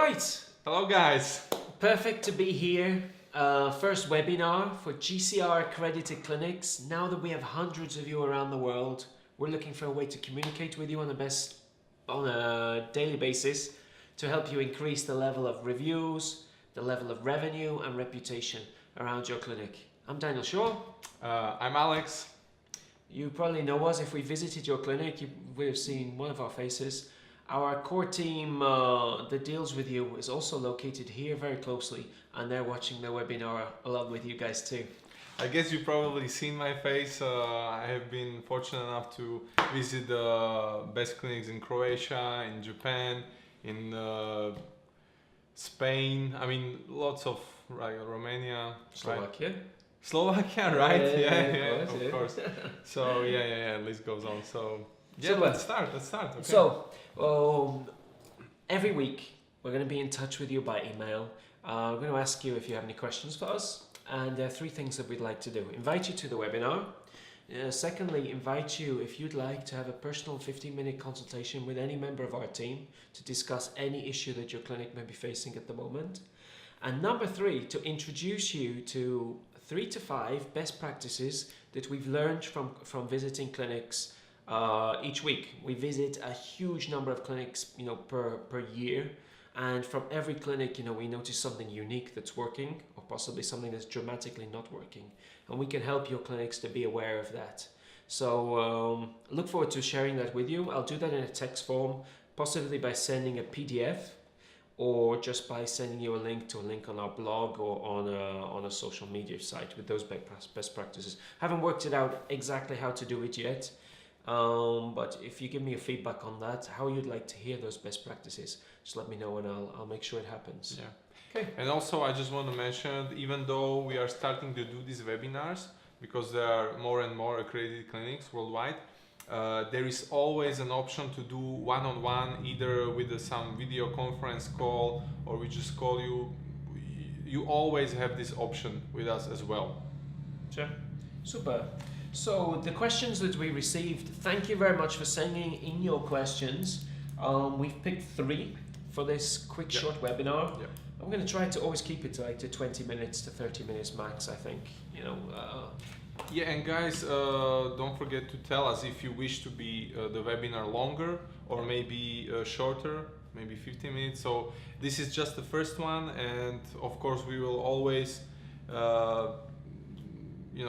Right, Hello guys! perfect to be here. First webinar for GCR accredited clinics. Now that we have hundreds of you around the world, we're looking for a way to communicate with you on a daily basis to help you increase the level of reviews, the level of revenue and reputation around your clinic. I'm Daniel Shaw. I'm Alex. You probably know us. If we visited your clinic, you would have seen one of our faces. Our core team that deals with you is also located here very closely, and they're watching the webinar along with you guys too. I guess you've probably seen my face. I have been fortunate enough to visit the best clinics in Croatia, in Japan, in Spain. I mean, lots of Romania, Slovakia. Right? Slovakia, right? Yeah, of course. So yeah, list goes on. So yeah, Super. let's start. Okay. So every week we're going to be in touch with you by email. We're going to ask you if you have any questions for us, and there are three things that we'd like to do: invite you to the webinar. Secondly, invite you if you'd like to have a personal 15-minute consultation with any member of our team to discuss any issue that your clinic may be facing at the moment. And number three, to introduce you to 3 to 5 best practices that we've learned from visiting clinics each week. We visit a huge number of clinics, per year, and from every clinic, we notice something unique that's working, or possibly something that's dramatically not working, and we can help your clinics to be aware of that. So look forward to sharing that with you. I'll do that in a text form, possibly by sending a PDF, or just by sending you a link on our blog or on a social media site with those best practices. Haven't worked it out exactly how to do it yet, but if you give me a feedback on that, how you'd like to hear those best practices, just let me know and I'll make sure it happens. Yeah. Okay. And also, I just want to mention, even though we are starting to do these webinars, because there are more and more accredited clinics worldwide, there is always an option to do one-on-one, either with some video conference call, or we just call you. You always have this option with us as well. Sure. Super. So the questions that we received, thank you very much for sending in your questions. We've picked 3 for this quick short webinar. Yep. I'm going to try to always keep it to 20 minutes to 30 minutes max, I think. Yeah, and guys, don't forget to tell us if you wish to be the webinar longer or maybe shorter, maybe 15 minutes. So this is just the first one, and of course we will always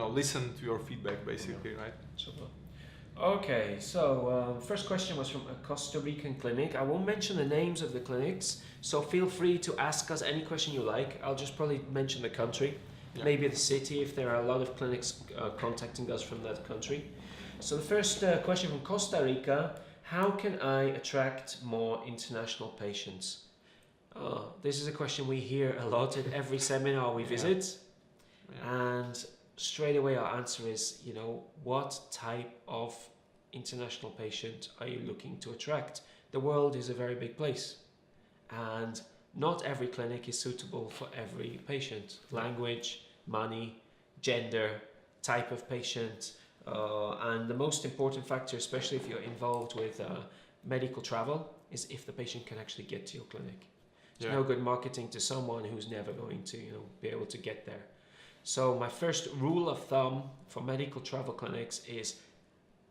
listen to your feedback, basically, right? Super. Okay, so first question was from a Costa Rican clinic. I won't mention the names of the clinics, so feel free to ask us any question you like. I'll just probably mention the country, maybe the city, if there are a lot of clinics contacting us from that country. So the first question from Costa Rica: how can I attract more international patients? This is a question we hear a lot at every seminar we visit. And straight away our answer is, what type of international patient are you looking to attract? The world is a very big place, and not every clinic is suitable for every patient. Language, money, gender, type of patient, and the most important factor, especially if you're involved with medical travel, is if the patient can actually get to your clinic. There's no good marketing to someone who's never going to be able to get there. So my first rule of thumb for medical travel clinics is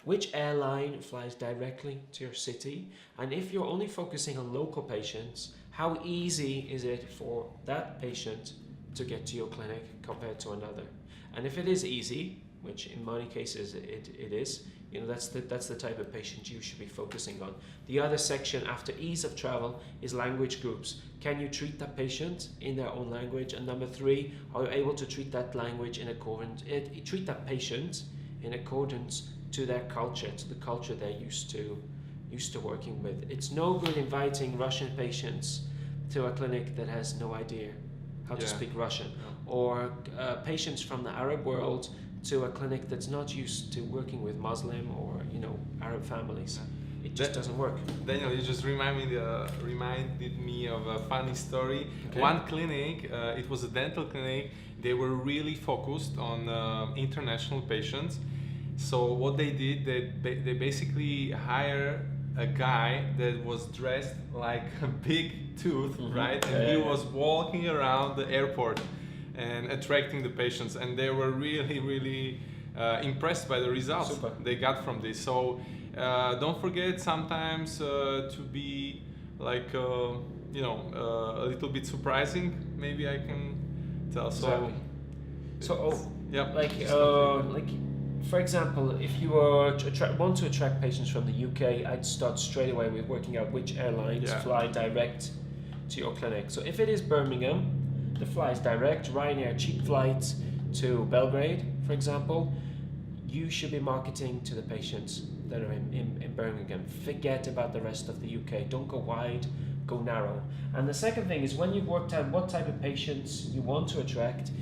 which airline flies directly to your city, and if you're only focusing on local patients, how easy is it for that patient to get to your clinic compared to another? And if it is easy, which in many cases it is, that's the type of patient you should be focusing on. The other section after ease of travel is language groups. Can you treat that patient in their own language? And number 3, are you able to treat that treat that patient in accordance to their culture, to the culture they're used to working with? It's no good inviting Russian patients to a clinic that has no idea how to speak Russian, or patients from the Arab world to a clinic that's not used to working with Muslim or Arab families. It just doesn't work. Daniel, you just reminded me of a funny story. Okay. One clinic, it was a dental clinic. They were really focused on international patients. So what they did, they basically hire a guy that was dressed like a big tooth, right? And he was walking around the airport and attracting the patients, and they were really, really impressed by the results Super. they got from this. So don't forget sometimes to be like a little bit surprising. Maybe I can tell. Exactly. So, yeah, like for example, if you are want to attract patients from the UK, I'd start straight away with working out which airlines fly direct to your clinic. So if it is Birmingham, the flies direct, Ryanair cheap flights to Belgrade, for example, you should be marketing to the patients that are in Birmingham. Forget about the rest of the UK. Don't go wide, go narrow. And the second thing is, when you've worked out what type of patients you want to attract,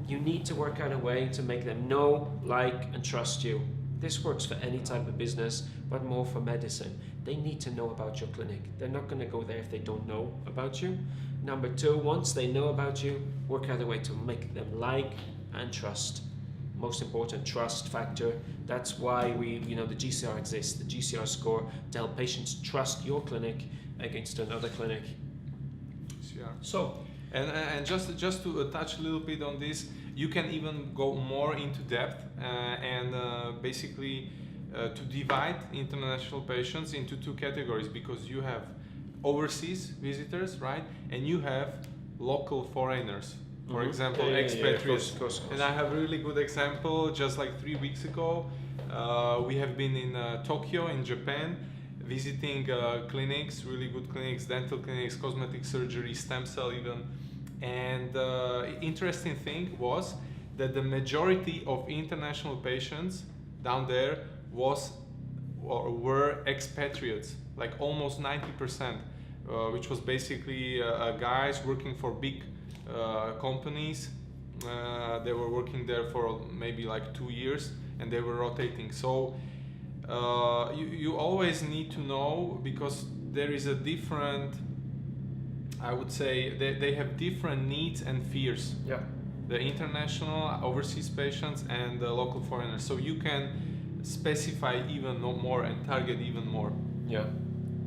you need to work out a way to make them know, like, and trust you. This works for any type of business, but more for medicine. They need to know about your clinic. They're not going to go there if they don't know about you. Number two, once they know about you, work out a way to make them like and trust. Most important, trust factor. That's why the GCR exists, the GCR score, to help patients trust your clinic against another clinic. GCR. So, and just to touch a little bit on this, you can even go more into depth and basically to divide international patients into two categories, because you have overseas visitors, right, and you have local foreigners. For example, expatriates. Of course. And I have a really good example. Just like 3 weeks ago, we have been in Tokyo, in Japan, visiting clinics, really good clinics, dental clinics, cosmetic surgery, stem cell even. And interesting thing was that the majority of international patients down there were expatriates, like almost 90%, which was basically guys working for big companies. They were working there for maybe like 2 years, and they were rotating. So you always need to know, because there is a different, I would say, they have different needs and fears. Yeah. The international overseas patients and the local foreigners. So you can specify even more and target even more. Yeah,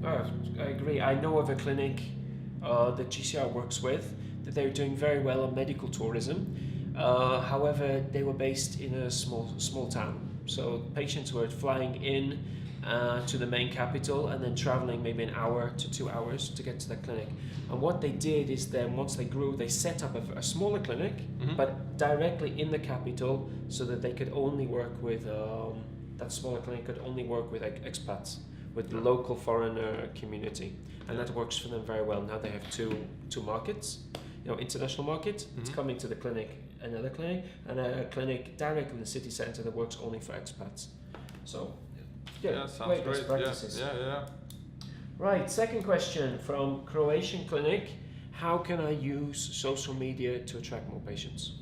I agree. I know of a clinic that GCR works with, that they're doing very well on medical tourism. However, they were based in a small town. So patients were flying in to the main capital and then traveling maybe an hour to 2 hours to get to the clinic. And what they did is then, once they grew, they set up a smaller clinic, but directly in the capital, so that they could only work with, that smaller clinic could only work with expats, with the local foreigner community. And that works for them very well. Now they have two markets, international market, it's coming to the clinic, another clinic, and a clinic directly in the city center that works only for expats. So, sounds great great. practices. Yeah. Right, second question from Croatian clinic. How can I use social media to attract more patients?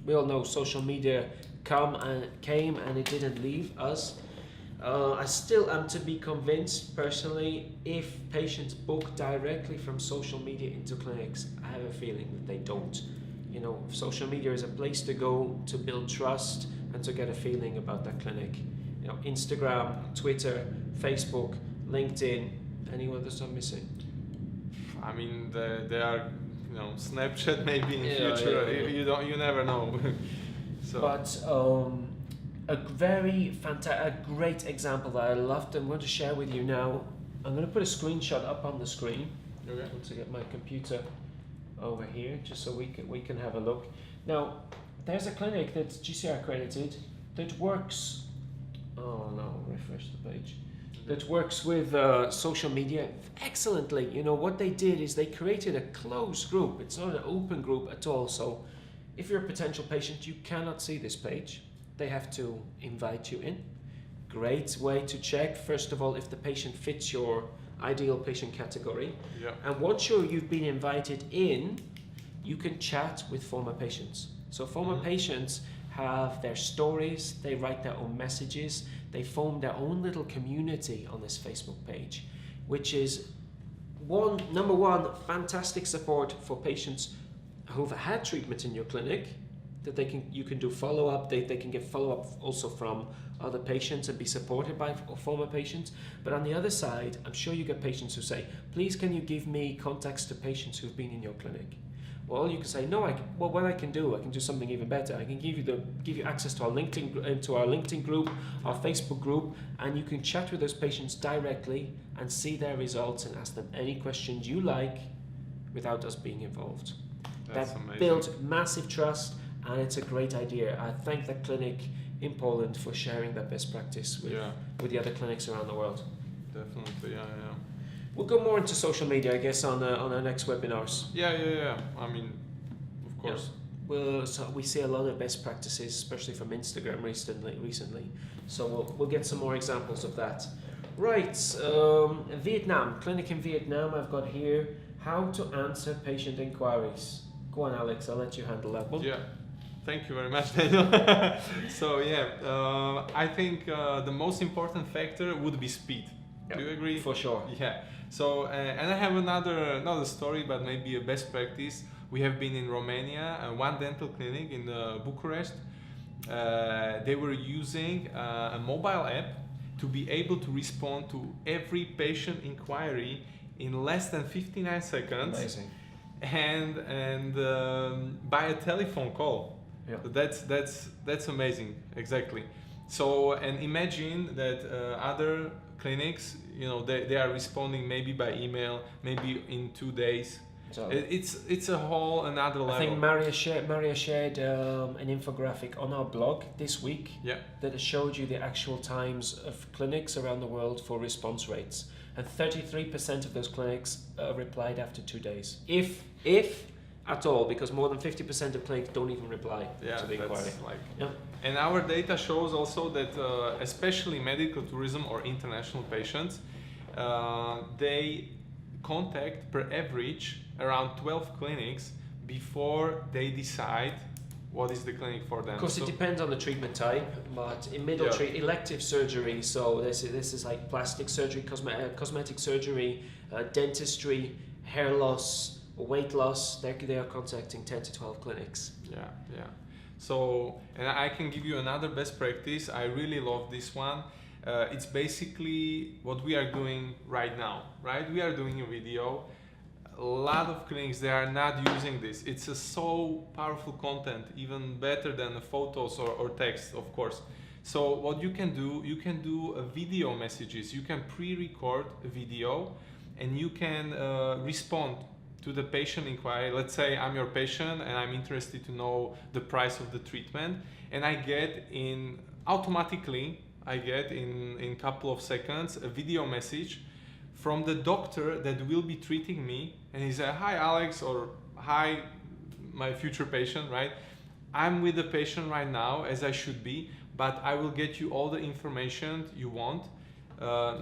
We all know social media came and it didn't leave us. I still am to be convinced personally, if patients book directly from social media into clinics, I have a feeling that they don't. Social media is a place to go to build trust and to get a feeling about that clinic. Instagram, Twitter, Facebook, LinkedIn, any others I'm missing? I mean, there are, Snapchat maybe in future. Yeah. You never know. So. But a great example that I loved, I'm going to share with you now. I'm going to put a screenshot up on the screen. Okay. I want to get my computer over here, just so we can have a look. Now, there's a clinic that's GCR accredited that works. Oh no, refresh the page. That works with social media excellently. What they did is they created a closed group. It's not an open group at all. So if you're a potential patient, you cannot see this page. They have to invite you in. Great way to check, first of all, if the patient fits your ideal patient category. Yeah. And once you've been invited in, you can chat with former patients. So former patients have their stories, they write their own messages, they form their own little community on this Facebook page, which is number one, fantastic support for patients who've had treatment in your clinic, that you can do follow-up, they can get follow-up also from other patients and be supported by former patients. But on the other side, I'm sure you get patients who say, please can you give me contacts to patients who've been in your clinic? Well, you can say, no, what I can do something even better. I can give you access to our LinkedIn group, our Facebook group, and you can chat with those patients directly and see their results and ask them any questions you like without us being involved. That's That amazing. builds massive trust, and it's a great idea. I thank the clinic in Poland for sharing that best practice with the other clinics around the world. Definitely, yeah. We'll go more into social media, I guess, on our next webinars. Yeah. I mean, of course. We see a lot of best practices, especially from Instagram recently. So we'll get some more examples of that. Right, Vietnam, clinic in Vietnam. I've got here how to answer patient inquiries. Go on, Alex. I'll let you handle that one. Yeah. Thank you very much, Daniel. So I think the most important factor would be speed. Yep, Do you agree? For sure. Yeah. So and I have another story, but maybe a best practice. We have been in Romania, one dental clinic in Bucharest. They were using a mobile app to be able to respond to every patient inquiry in less than 59 seconds. Amazing. And by a telephone call. Yeah. That's amazing. Exactly. So and imagine that other clinics, they are responding maybe by email, maybe in 2 days. So It's a whole another level. I think Maria shared an infographic on our blog this week that showed you the actual times of clinics around the world for response rates, and 33% of those clinics replied after 2 days, if at all, because more than 50% of clinics don't even reply to the inquiry. And our data shows also that especially medical tourism or international patients, they contact per average around 12 clinics before they decide what is the clinic for them. Of course, it depends on the treatment type, but in elective surgery, so this is like plastic surgery, cosmetic surgery, dentistry, hair loss, weight loss, they are contacting 10 to 12 clinics. Yeah. So, and I can give you another best practice. I really love this one. It's basically what we are doing right now, right? We are doing a video. A lot of clinics, they are not using this. It's a so powerful content, even better than the photos or text, of course. So what you can do a video messages. You can pre-record a video and you can respond to the patient inquiry. Let's say I'm your patient and I'm interested to know the price of the treatment, and I get in couple of seconds a video message from the doctor that will be treating me, and he said, "Hi Alex," or "Hi my future patient," right? "I'm with the patient right now, as I should be, but I will get you all the information you want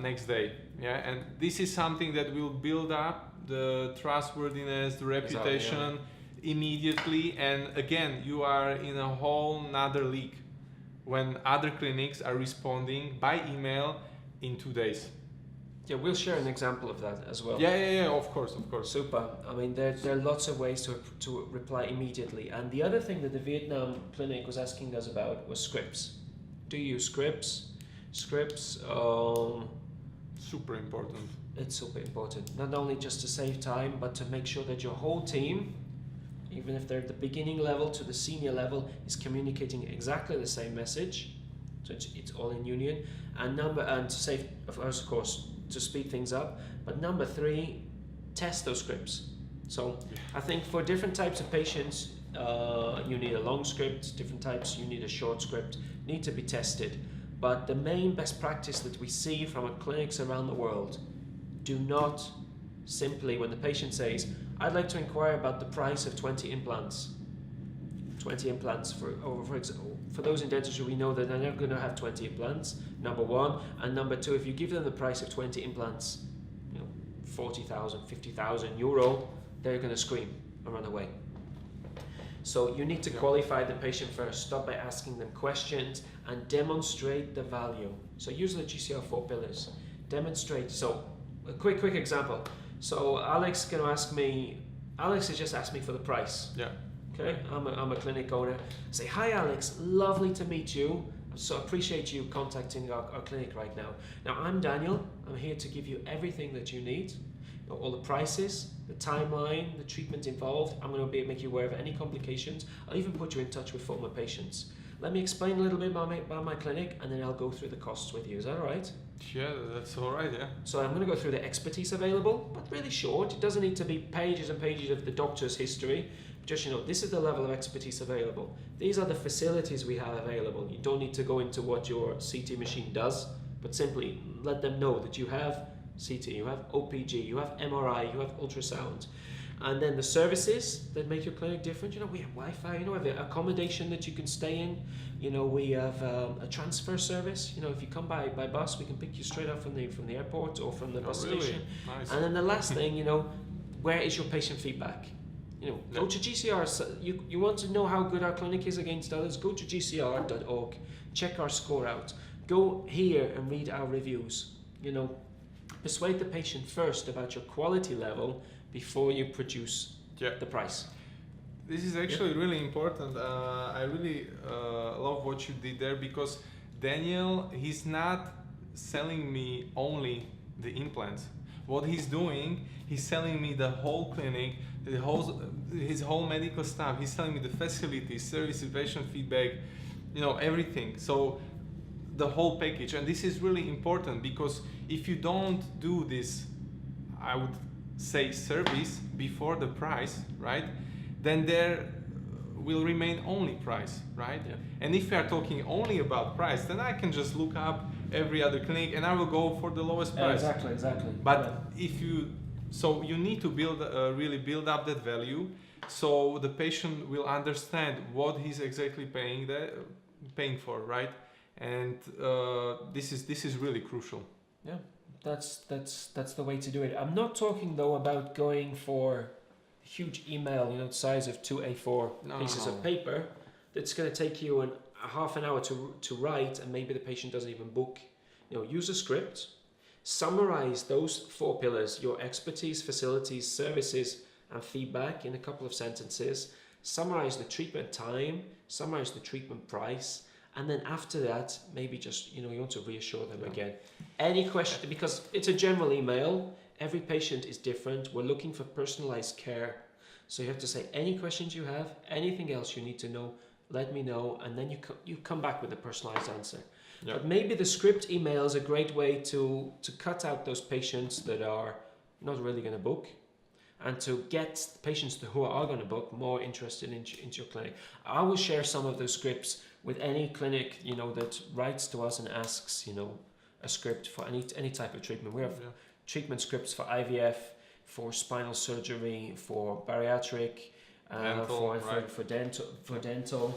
next day." Yeah, and this is something that will build up the trustworthiness, the reputation immediately, and again, you are in a whole nother league when other clinics are responding by email in 2 days. Yeah, we'll share an example of that as well. Yeah, of course. Super. I mean, there are lots of ways to reply immediately. And the other thing that the Vietnam clinic was asking us about was scripts. Do you use scripts? Super important. It's super important. Not only just to save time, but to make sure that your whole team, even if they're at the beginning level to the senior level, is communicating exactly the same message. So it's all in union. And to save, of course, to speed things up. But number 3, test those scripts. So I think for different types of patients, you need a long script. Different types, you need a short script. Need to be tested. But the main best practice that we see from clinics around the world: do not simply, when the patient says, "I'd like to inquire about the price of 20 implants." 20 implants, for example, for those in dentistry, we know that they're never going to have 20 implants, number 1. And number 2, if you give them the price of 20 implants, 40,000, 50,000 euro, they're going to scream and run away. So you need to qualify the patient first. Start by asking them questions and demonstrate the value. So use the GCR 4 pillars. Demonstrate. So a quick example. So Alex has just asked me for the price. Yeah. Okay, I'm a clinic owner. Say, hi Alex, lovely to meet you. So appreciate you contacting our clinic right now. Now I'm Daniel. I'm here to give you everything that you need. You know, all the prices, the timeline, the treatment involved. I'm going to make you aware of any complications. I'll even put you in touch with former patients. Let me explain a little bit about my clinic, and then I'll go through the costs with you. Is that all right? Yeah, that's all right. Yeah. So I'm going to go through the expertise available, but really short. It doesn't need to be pages and pages of the doctor's history. Just, this is the level of expertise available. These are the facilities we have available. You don't need to go into what your CT machine does, but simply let them know that you have CT, you have OPG, you have MRI, you have ultrasound. And then the services that make your clinic different, we have Wi-Fi, we have accommodation that you can stay in. We have a transfer service. If you come by bus, we can pick you straight up from the airport or from the bus station. Nice. And then the last thing, where is your patient feedback? Go to GCR. You want to know how good our clinic is against others? Go to gcr.org. Check our score out. Go here and read our reviews. Persuade the patient first about your quality level before you produce the price. This is actually really important. I really love what you did there, because Daniel, he's not selling me only the implants. What he's doing, he's selling me the whole clinic, his whole medical staff. He's selling me the facilities, services, patient feedback, everything. So the whole package. And this is really important, because if you don't do this, I would say, service before the price, right? Then there will remain only price, right? Yeah. And if we are talking only about price, then I can just look up every other clinic and I will go for the lowest price. Exactly. But so you need to really build up that value, so the patient will understand what he's exactly paying for, right? And this is really crucial. Yeah, that's the way to do it. I'm not talking though about going for huge email, the size of 2 A4 pieces of paper. That's going to take you a half an hour to write, and maybe the patient doesn't even book. Use a script. Summarize those 4 pillars: your expertise, facilities, services, and feedback in a couple of sentences. Summarize the treatment time, summarize the treatment price, and then after that, maybe just, you want to reassure them again. Any question, because it's a general email, every patient is different. We're looking for personalized care. So you have to say any questions you have, anything else you need to know, let me know, and then you come back with a personalized answer. Yep. But maybe the script email is a great way to cut out those patients that are not really going to book, and to get patients who are going to book more interested into your clinic. I will share some of those scripts with any clinic, that writes to us and asks, a script for any type of treatment. We have treatment scripts for IVF, for spinal surgery, for bariatric, for dental.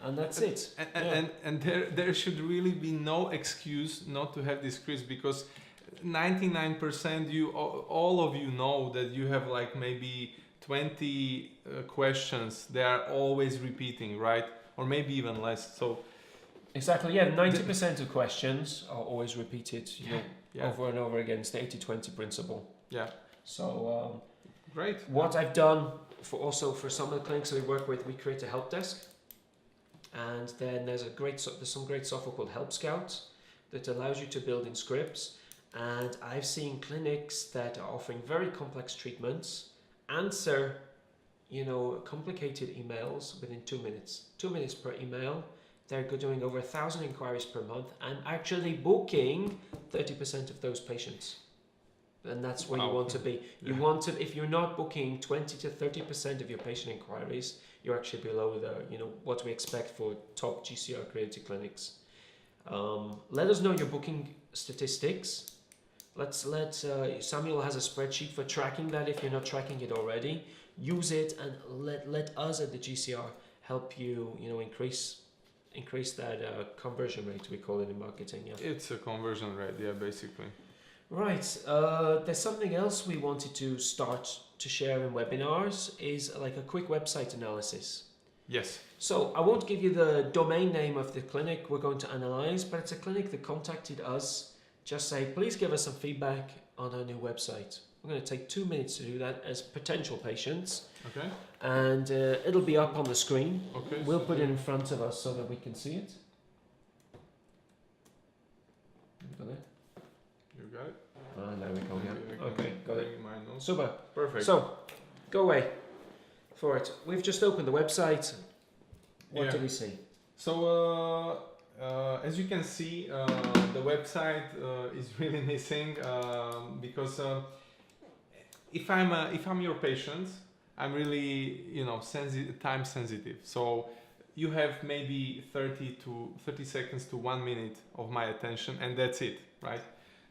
And that's it. And there should really be no excuse not to have this quiz, because 99% all of you know that you have like maybe 20 questions. They are always repeating, right? Or maybe even less. So exactly, 90% of questions are always repeated, over and over again. It's the 80-20 principle. Yeah. So great. What I've done for some of the clinics that we work with, we create a help desk, and then there's some great software called Help Scout that allows you to build in scripts. And I've seen clinics that are offering very complex treatments answer, complicated emails within 2 minutes. 2 minutes per email. They're doing over 1,000 inquiries per month and actually booking 30% of those patients. And that's where you want to be. You want to, if you're not booking 20 to 30% of your patient inquiries, you're actually below what we expect for top GCR accredited clinics. Let us know your booking statistics. Let Samuel has a spreadsheet for tracking that if you're not tracking it already. Use it, and let us at the GCR help you, increase that conversion rate, we call it in marketing. Yeah. It's a conversion rate, basically. Right. There's something else we wanted to start to share in webinars, is like a quick website analysis. Yes. So I won't give you the domain name of the clinic we're going to analyze, but it's a clinic that contacted us. Just say, please give us some feedback on our new website. We're going to take 2 minutes to do that as potential patients, Okay. and it'll be up on the screen. Okay. We'll so put it in front of us so that we can see it. You got it? You got it. There we go. Maybe I Yeah. can Okay, got it. bring my notes. Super. Perfect. So, go away for it. We've just opened the website. What Yeah. do we see? So as you can see, the website is really missing because if I'm your patient, I'm really time sensitive. So you have maybe 30 seconds to 1 minute of my attention, and that's it, right?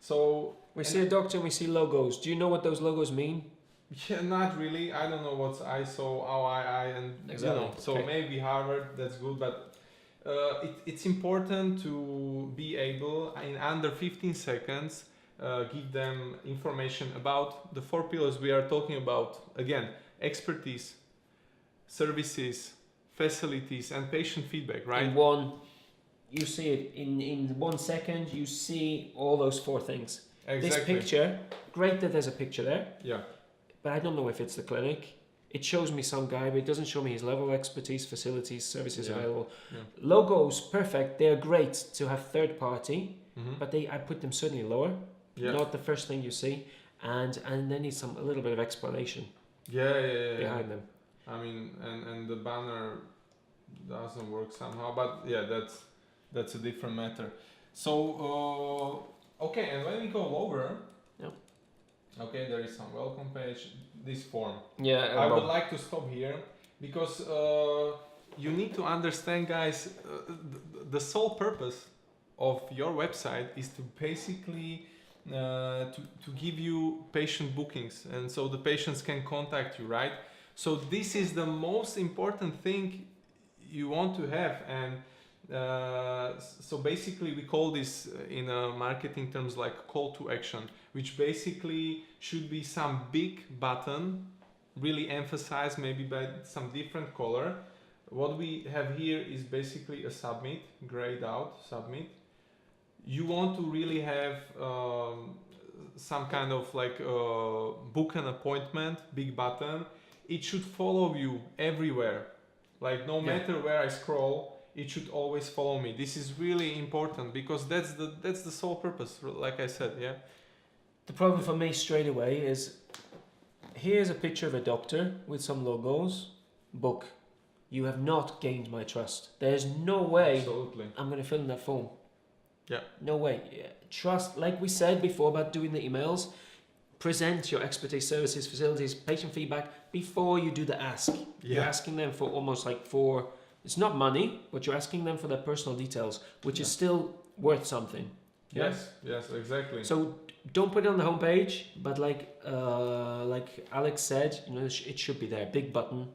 So We see a doctor and we see logos. Do you know what those logos mean? yeah, not really. I don't know what's ISO, OII, and Exactly. So Okay. maybe Harvard. That's good, but it's important to be able in under 15 seconds give them information about the 4 pillars we are talking about. Again, expertise, services, facilities, and patient feedback. Right. In one, you see it in 1 second. You see all those 4 things. Exactly. This picture, great that there's a picture there. Yeah. But I don't know if it's the clinic. It shows me some guy, but it doesn't show me his level of expertise, facilities, services Yeah. available. Yeah. Logos, perfect. They're great to have third party, Mm-hmm. but I put them certainly lower. Yeah. Not the first thing you see, and they need a little bit of explanation Yeah. behind them. I mean, and the banner doesn't work somehow, but yeah, that's a different matter. So okay, and when we go lower, Yep. okay, there is some welcome page. This form. Yeah, I would like to stop here because you need to understand, guys. The sole purpose of your website is to basically to give you patient bookings, and so the patients can contact you, right? So this is the most important thing you want to have, and so basically we call this in marketing terms like call to action, which basically should be some big button, really emphasized maybe by some different color. What we have here is basically a submit, grayed out submit. You want to really have some kind of like book an appointment, big button. It should follow you everywhere. Like no matter where I scroll, it should always follow me. This is really important because that's the sole purpose, like I said, yeah. The problem for me straight away is here's a picture of a doctor with some logos. Book. You have not gained my trust. There's no way Absolutely. I'm going to fill in that form. Yeah. No way. Yeah. Trust, like we said before about doing the emails, present your expertise, services, facilities, patient feedback before you do the ask. You're Yeah. asking them for almost like it's not money, but you're asking them for their personal details, which is still worth something. Yeah? Yes, exactly. So don't put it on the homepage, but like Alex said, it should be there, big button.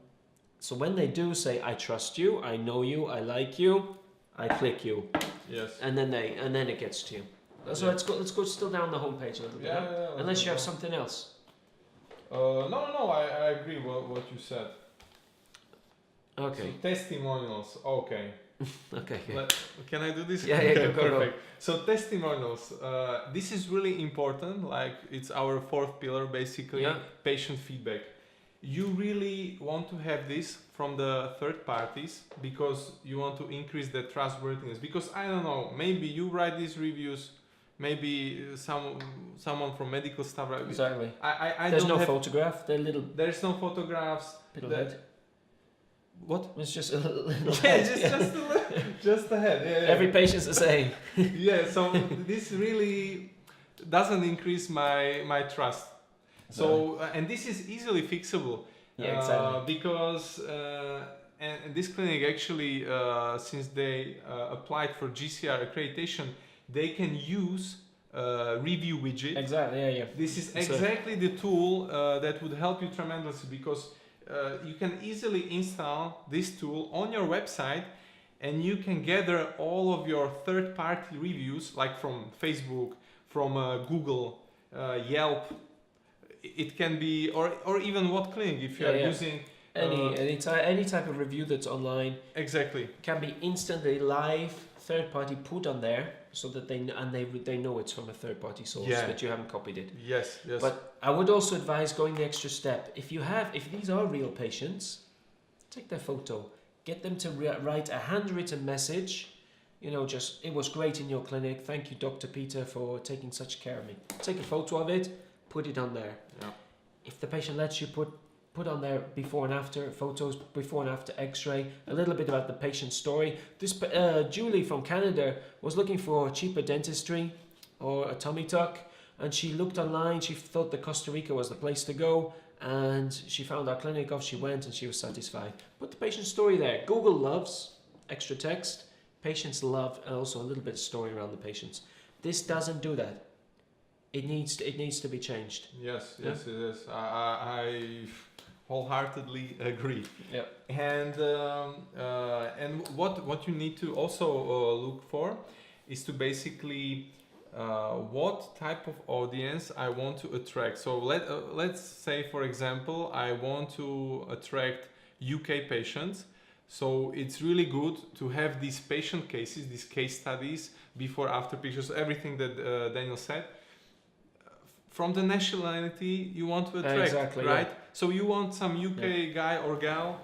So when they do say, I trust you, I know you, I like you, I click you. Yes. And then it gets to you. So Yeah. let's go still down the homepage a little bit. Yeah, Unless you have something else. No, I agree what you said. Okay. So testimonials, okay. Okay. Can I do this? Yeah, Okay, go. perfect. So testimonials, this is really important. Like it's our 4th pillar, basically. Yeah. Patient feedback. You really want to have this from the third parties because you want to increase the trustworthiness. Because I don't know, maybe you write these reviews, maybe someone from medical staff. Exactly. I There's don't no have, photograph. They're little. There's no photographs. Little That- head. What? It's just a little Yeah, head. just the head. Yeah. Every patient's the same. Yeah, so this really doesn't increase my trust. So and this is easily fixable. Yeah, exactly. Because and this clinic actually since they applied for GCR accreditation, they can use review widget. Exactly. Yeah. This is So- exactly the tool that would help you tremendously because you can easily install this tool on your website and you can gather all of your third-party reviews like from Facebook, from Google, Yelp. It can be, or even what clinic if you are using any type of review that's online exactly. can be instantly live third party put on there so that they know it's from a third party source, that you haven't copied it. Yes. But I would also advise going the extra step. If these are real patients, take their photo, get them to write a handwritten message. Just, it was great in your clinic. Thank you, Dr. Peter, for taking such care of me. Take a photo of it, put it on there. Yeah. If the patient lets you put on there before and after photos, before and after x-ray, a little bit about the patient's story. This Julie from Canada was looking for cheaper dentistry or a tummy tuck, and she looked online. She thought that Costa Rica was the place to go, and she found our clinic. Off she went, and she was satisfied. Put the patient's story there. Google loves extra text. Patients love also a little bit of story around the patients. This doesn't do that. It needs to be changed. Yes, it is. I wholeheartedly agree. Yeah. And what you need to also look for is to basically what type of audience I want to attract. So let's say, for example, I want to attract UK patients. So it's really good to have these patient cases, these case studies, before, after pictures, everything that Daniel said. From the nationality you want to attract, exactly, right? Yeah. So you want some UK guy or gal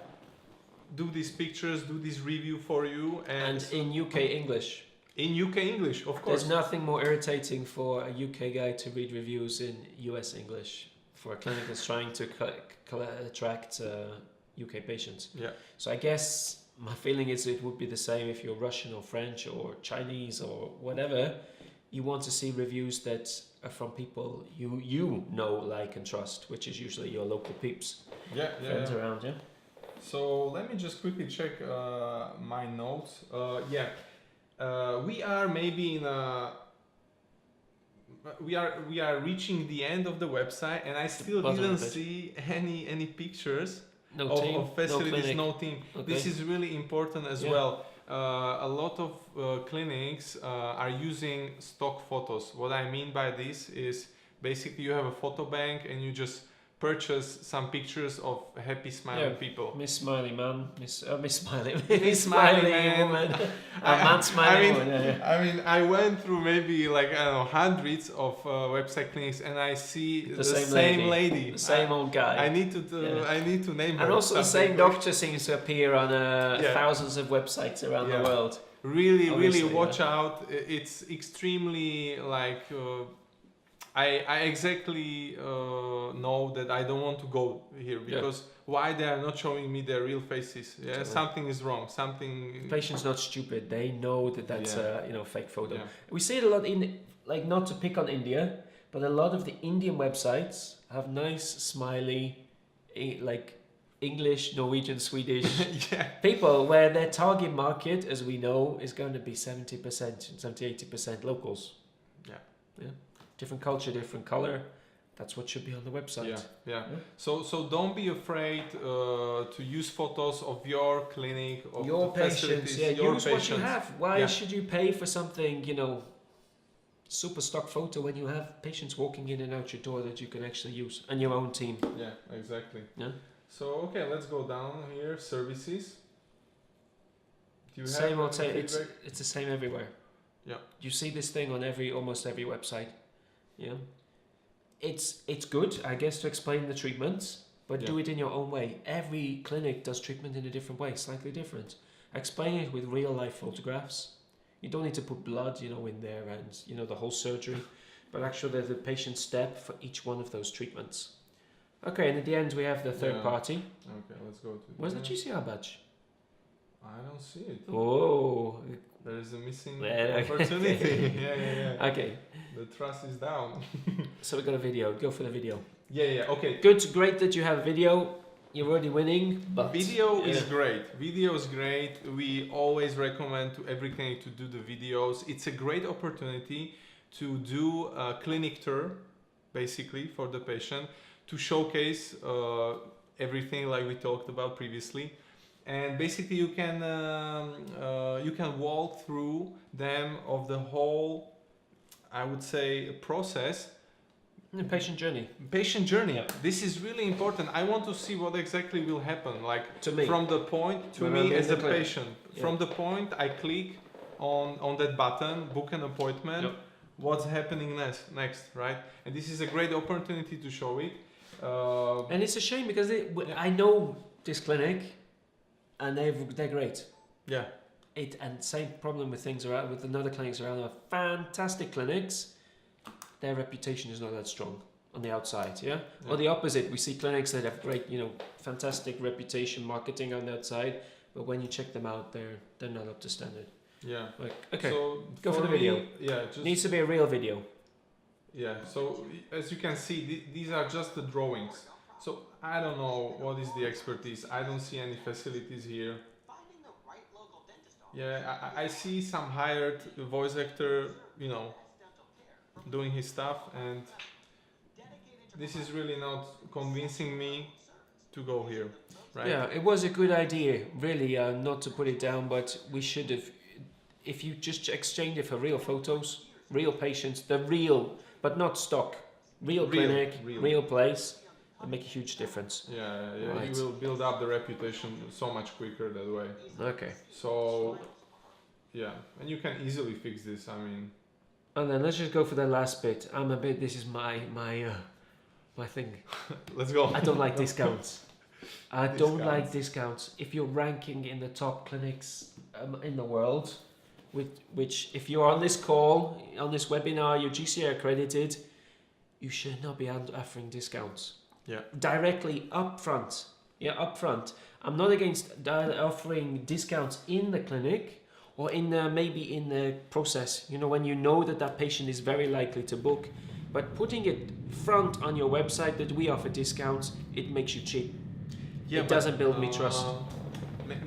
do these pictures, do this review for you, and in UK English. In UK English, of course. There's nothing more irritating for a UK guy to read reviews in US English for a clinic that's trying to attract UK patients. Yeah. So I guess my feeling is it would be the same if you're Russian or French or Chinese or whatever. You want to see reviews that are from people you know, like, and trust, which is usually your local peeps. Friends around, yeah. So let me just quickly check my notes. We are maybe in a. We are reaching the end of the website, and I still didn't see any pictures of facilities, no team. Okay. This is really important as well. A lot of clinics are using stock photos. What I mean by this is basically you have a photo bank and you just purchase some pictures of happy smiling people. Miss Smiley Man, Miss Smiley, Miss Smiley woman, man smiling woman. I mean, I went through maybe hundreds of website clinics, and I see the same lady, the same old guy. I need to name her. And also the same doctor seems to appear on thousands of websites around the world. Really watch out. It's extremely I exactly know that I don't want to go here because why they are not showing me their real faces? Yeah, something is wrong. Something. Patient's not stupid. They know that that's a fake photo. Yeah. We see it a lot in not to pick on India, but a lot of the Indian websites have nice smiley, English, Norwegian, Swedish people, where their target market, as we know, is going to be 70-80% locals. Yeah. Different culture, different color. That's what should be on the website. Yeah. So don't be afraid to use photos of your clinic, of your patients. Yeah, use what you have. Why should you pay for something, super stock photo when you have patients walking in and out your door that you can actually use and your own team? Yeah, exactly. Yeah. So okay, let's go down here. Services. Do you same old same. It's the same everywhere. Yeah. You see this thing on almost every website. Yeah. It's good, I guess, to explain the treatments, but do it in your own way. Every clinic does treatment in a different way, slightly different. Explain it with real life photographs. You don't need to put blood, in there and the whole surgery, but actually there's a patient step for each one of those treatments. Okay, and at the end we have the third party. Okay, let's go to. Where's the GCR badge? I don't see it. Oh, there is a missing opportunity. Yeah. Okay. The trust is down. So we got a video. Go for the video. Yeah. Okay. Great that you have a video. You're already winning, but video is great. Video is great. We always recommend to every clinic to do the videos. It's a great opportunity to do a clinic tour, basically for the patient, to showcase everything like we talked about previously. And basically you can walk through them of the whole, I would say, process. The patient journey. Yeah. This is really important. I want to see what exactly will happen. To me. From the point to me as a patient. From the point I click on that button, book an appointment. Yep. What's happening next, right? And this is a great opportunity to show it. And it's a shame because I know this clinic, and they're great. Yeah. And same problem with things around with another clinics around. Are fantastic clinics. Their reputation is not that strong on the outside. Yeah. Or the opposite. We see clinics that have great, fantastic reputation, marketing on the outside, but when you check them out, they're not up to standard. Yeah. Like, okay. So go for the video. Yeah. Just needs to be a real video. Yeah. So as you can see, these are just the drawings. So I don't know what is the expertise. I don't see any facilities here. Yeah, I see some hired voice actor, doing his stuff, and this is really not convincing me to go here, right? Yeah, it was a good idea, really, not to put it down, but we should have, if you just exchange it for real photos, real patients, the real, but not stock, real clinic, real place, it'll make a huge difference. Yeah, Right. You will build up the reputation so much quicker that way. Okay. So, yeah, and you can easily fix this, I mean. And then let's just go for the last bit. This is my thing. Let's go. I don't like discounts. I don't like discounts. If you're ranking in the top clinics in the world, which if you're on this call, on this webinar, you're GCA accredited, you should not be offering discounts. Yeah. Directly up front. Yeah, up front. I'm not against offering discounts in the clinic or maybe in the process. When you know that patient is very likely to book, but putting it front on your website that we offer discounts, it makes you cheap. Yeah, it doesn't build me trust.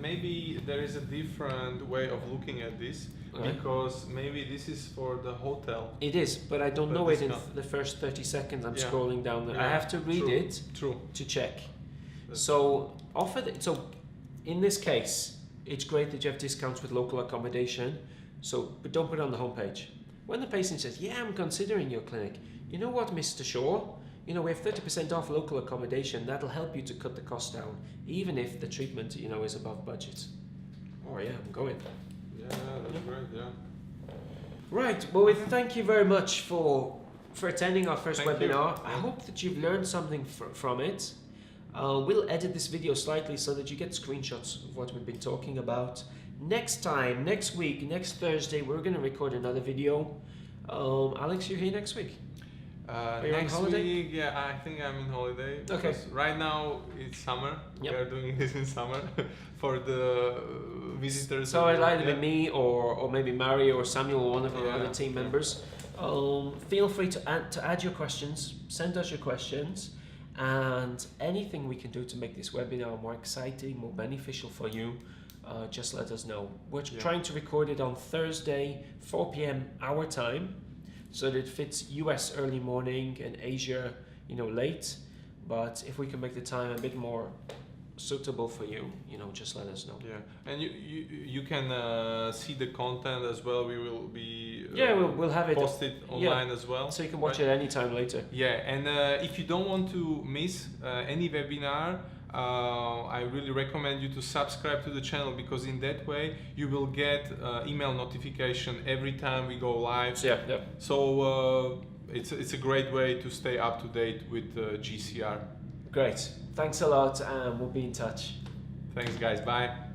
Maybe there is a different way of looking at this, because maybe this is for the hotel. It is, but I don't know it in the first 30 seconds. I'm scrolling down there. I have to read it to check. So so in this case, it's great that you have discounts with local accommodation. But don't put it on the homepage. When the patient says, "Yeah, I'm considering your clinic," you know what, Mr. Shaw? We have 30% off local accommodation. That'll help you to cut the cost down, even if the treatment, is above budget. Oh yeah, I'm going. Yeah, that's great. Yeah. Right. Well, we thank you very much for attending our first webinar. I hope that you've learned something from it. We'll edit this video slightly so that you get screenshots of what we've been talking about. Next week, next Thursday, we're going to record another video. Alex, you're here next week? Next week, I think I'm in holiday. Okay. Right now it's summer. Yep. We are doing this in summer for the visitors. So it'll either be me or maybe Mario or Samuel, one of our other team members. Feel free to add your questions, send us your questions, and anything we can do to make this webinar more exciting, more beneficial for you, just let us know. We're trying to record it on Thursday, 4 p.m. our time, so that it fits US early morning and Asia, late. But if we can make the time a bit more suitable for you, just let us know. Yeah, and you can see the content as well. We will be we'll have it posted online as well, so you can watch it anytime later. Yeah, and if you don't want to miss any webinar, I really recommend you to subscribe to the channel, because in that way you will get email notification every time we go live. So it's a great way to stay up to date with GCR. Great. Thanks a lot, and we'll be in touch. Thanks, guys. Bye.